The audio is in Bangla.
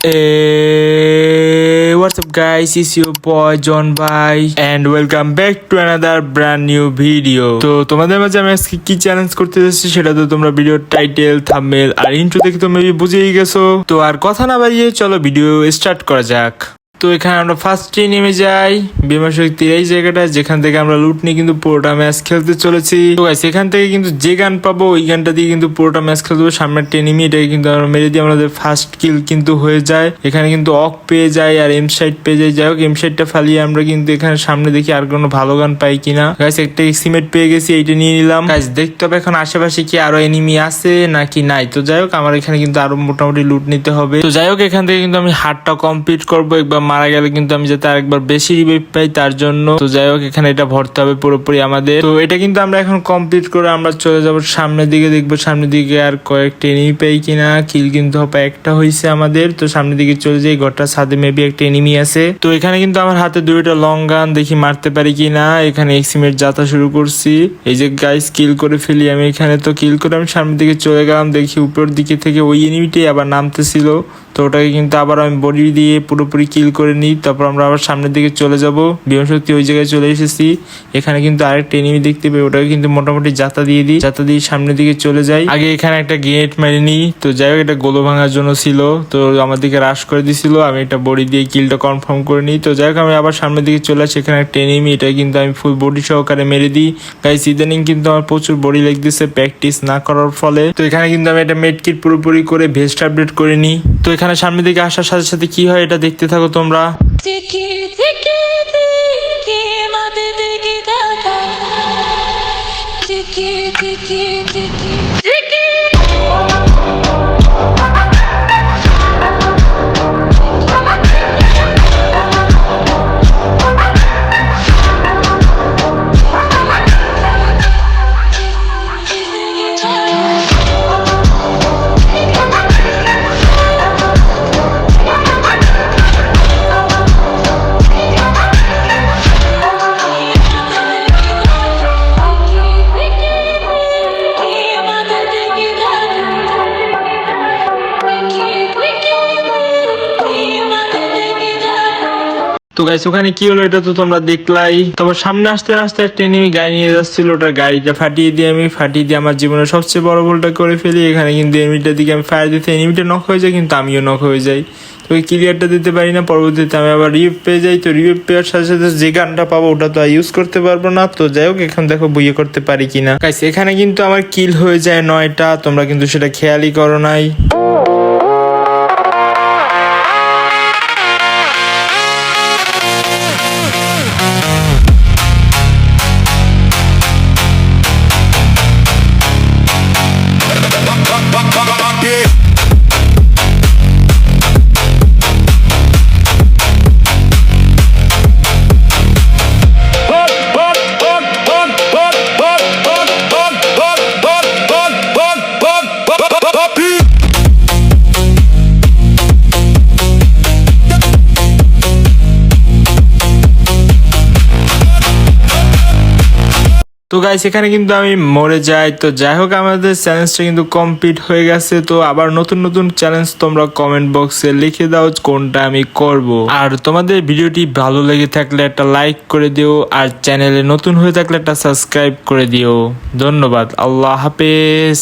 Hey, what's up guys, it's your boy John Bhai and welcome back to another brand new video. তো তোমাদের মাঝে আমি আজকে কি চ্যালেঞ্জ করতে যাচ্ছি সেটা তো তোমরা ভিডিওর টাইটেল, থাম্বনেল আর ইন্ট্রো দেখে তো মেবি বুঝেই গেছো। তো আর কথা না বাড়িয়ে চলো ভিডিও স্টার্ট করা যাক। তো এখানে আমরা ফার্স্টে নেমে যাই বিমা শক্তির এই জায়গাটা, যেখান থেকে আমরা লুট নিয়ে কিন্তু পুরোটা ম্যাচ খেলতে চলেছি। তো গাইস এখান থেকে কিন্তু যে গান পাবো ওই গানটা দিয়ে কিন্তু পুরোটা ম্যাচ খেলতে হবে। সামনে একটা এনিমি, এটাকে কিন্তু আমরা মেরে দিয়ে আমাদের ফার্স্ট কিল কিন্তু হয়ে যায়। এখানে কিন্তু অক পেয়ে যায় আর এম সাইড পেয়ে যায়। যাই হোক এম সাইডটা ফালিয়ে আমরা কিন্তু এখানে সামনে দেখি আর কোনো ভালো গান পাই কিনা। গাইস একটা এক্সিমেট পেয়ে গেছি, এইটা নিয়ে নিলাম। গাইস দেখতে হবে এখন আশেপাশে কি আরো এনিমি আছে নাকি নাই। তো যাই হোক আমার এখানে কিন্তু আরো মোটামুটি লুট নিতে হবে। তো যাই হোক এখান থেকে কিন্তু আমি হারটা কমপ্লিট করবো। একবার মারা গেলে কিন্তু আমি যাতে আরেকবার বেশি রিভাইভ পাই তার জন্য। তো যাই হোক এখানে এটা ভরতে হবে পুরোপুরি আমাদের। তো এটা কিন্তু আমরা এখন কমপ্লিট করে আমরা চলে যাব সামনের দিকে, দেখবো সামনের দিকে আর কয়েকটা এনিমি পাই কিনা। কিল কিন্তু হবে একটা হয়েছে আমাদের। তো সামনের দিকে চলে যাই, ঘরটার ছাদে মেবি একটা এনিমি আছে। তো এখানে কিন্তু আমার হাতে দুইটা লং গান, দেখি মারতে পারি কিনা। এখানে এক্সিমেট যাতা শুরু করছি। এই যে গাইস কিল করে ফেলি আমি এখানে। তো কিল করে আমি সামনের দিকে চলে গেলাম, দেখি উপর দিকে থেকে ওই এনিমিটাই আবার নামতেছিল। তো ওটাকে কিন্তু আবার আমি বডি দিয়ে পুরোপুরি কিল করে নিই। তারপর আমরা আবার সামনের দিকে চলে যাব। বৃহস্পতি ওই জায়গায় চলে এসেছি। এখানে কিন্তু আরেকটা এনিমি দেখতে পাই, ওটাকে কিন্তু মোটামুটি জাতা দিয়ে দিই। জাতা দিয়ে সামনের দিকে চলে যাই। আগে এখানে একটা গ্রেনেড মেরে নিই। তো যাই হোক এটা গোলো ভাঙার জন্য ছিল, তো আমার দিকে রাশ করে দিছিল। আমি একটা বডি দিয়ে কিলটা কনফার্ম করে নিই। তো যাই হোক আমি আবার সামনের দিকে চলে আসি। এখানে একটা এনিমি, এটা কিন্তু আমি ফুল বডি সহকারে মেরে দিই। গাইস ইদানিং কিন্তু আমার প্রচুর বডি লাগতেছে প্র্যাকটিস না করার ফলে। তো এখানে কিন্তু আমি একটা মেড কিট পুরোপুরি করে ভেস্ট আপডেট করে নিই। তো এখানে সামনের দিকে আসার সাথে সাথে কি হয় এটা দেখতে থাকো তোমরা। তো গাইস ওখানে কি হলো এটা তো তোমরা দেখলাই। তারপর সামনে আসতে আসতে একটা এনিমি গাড়ি নিয়ে যাচ্ছিল, ওটার গাড়িটা ফাটিয়ে দিয়ে আমার জীবনের সবচেয়ে বড় ভুলটা করে ফেলি। এখানে কিন্তু এনিমিটার দিকে আমি ফায়ার দিতে এনিমিটা নক হয়ে যায়, কিন্তু আমিও নক হয়ে যাই। তো ওই ক্লিয়ারটা দিতে পারি না। পরবর্তীতে আমি আবার রিভ পেয়ে যাই। তো রিভ পেয়ার সাথে সাথে যে গানটা পাবো ওটা তো ইউজ করতে পারবো না। তো যাই হোক এখন দেখো বইয়ে করতে পারি কিনা। গাইস এখানে কিন্তু আমার কিল হয়ে যায় 9টা, তোমরা কিন্তু সেটা খেয়ালই করো নাই। তো গাইস এখানে কিন্তু আমি মরে যাই। তো যাই হোক আমাদের চ্যালেঞ্জটা কিন্তু কমপ্লিট হয়ে গেছে। তো আবার নতুন নতুন চ্যালেঞ্জ তোমরা কমেন্ট বক্সে লিখে দাও কোনটা আমি করব। আর তোমাদের ভিডিওটি ভালো লেগে থাকলে একটা লাইক করে দিও, আর চ্যানেলে নতুন হয়ে থাকলে একটা সাবস্ক্রাইব করে দিও। ধন্যবাদ, আল্লাহ হাফেজ।